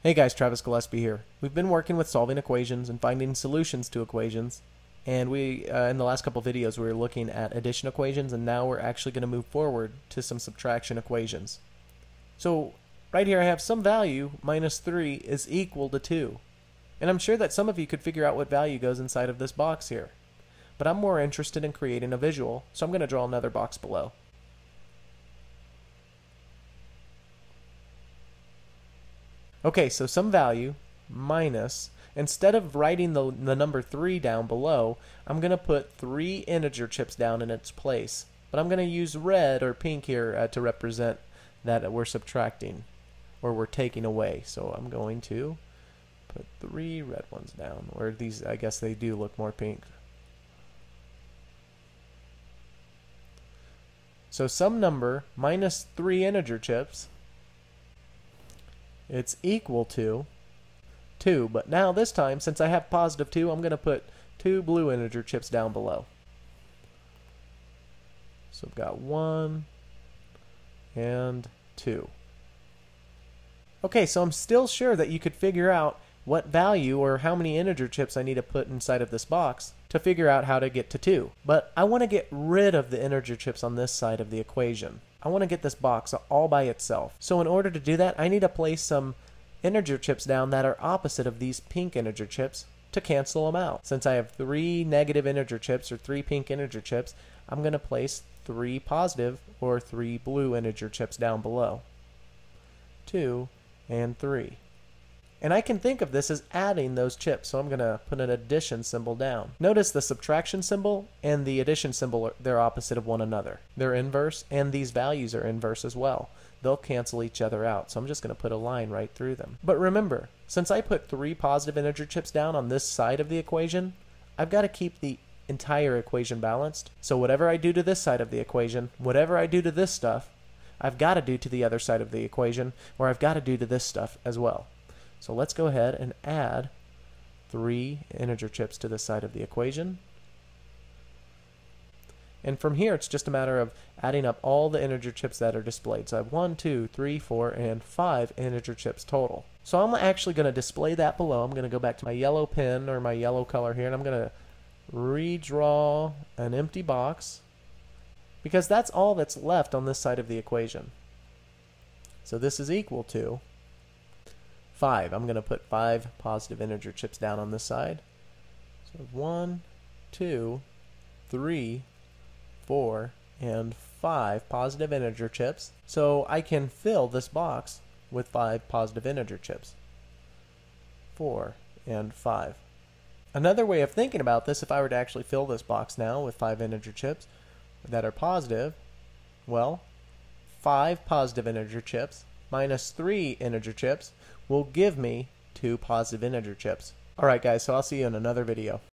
Hey guys, Travis Gillespie here. We've been working with solving equations and finding solutions to equations, and in the last couple videos we were looking at addition equations, and now we're actually going to move forward to some subtraction equations. So right here I have some value, minus 3, is equal to 2. And I'm sure that some of you could figure out what value goes inside of this box here. But I'm more interested in creating a visual, so I'm going to draw another box below. Okay, so some value minus, instead of writing the number 3 down below, I'm going to put 3 integer chips down in its place. But I'm going to use red or pink here to represent that we're subtracting, or we're taking away. So I'm going to put 3 red ones down, or these, I guess they do look more pink. So some number minus 3 integer chips, it's equal to 2, but now this time, since I have positive 2, I'm going to put 2 blue integer chips down below. So I've got 1 and 2. Okay, so I'm still sure that you could figure out what value or how many integer chips I need to put inside of this box to figure out how to get to 2. But I want to get rid of the integer chips on this side of the equation. I want to get this box all by itself. So in order to do that, I need to place some integer chips down that are opposite of these pink integer chips to cancel them out. Since I have 3 negative integer chips or 3 pink integer chips, I'm going to place 3 positive or 3 blue integer chips down below. 2 and 3. And I can think of this as adding those chips, so I'm going to put an addition symbol down. Notice the subtraction symbol and the addition symbol, they're opposite of one another. They're inverse, and these values are inverse as well. They'll cancel each other out, so I'm just going to put a line right through them. But remember, since I put 3 positive integer chips down on this side of the equation, I've got to keep the entire equation balanced. So whatever I do to this side of the equation, whatever I do to this stuff, I've got to do to the other side of the equation, or I've got to do to this stuff as well. So let's go ahead and add 3 integer chips to this side of the equation. And from here, it's just a matter of adding up all the integer chips that are displayed. So I have 1, 2, 3, 4, and 5 integer chips total. So I'm actually going to display that below. I'm going to go back to my yellow pen or my yellow color here, and I'm going to redraw an empty box because that's all that's left on this side of the equation. So this is equal to 5. I'm going to put 5 positive integer chips down on this side. So 1, 2, 3, 4, and 5 positive integer chips. So I can fill this box with 5 positive integer chips. 4 and 5. Another way of thinking about this, if I were to actually fill this box now with 5 integer chips that are positive, well, 5 positive integer chips minus 3 integer chips will give me 2 positive integer chips. Alright guys, so I'll see you in another video.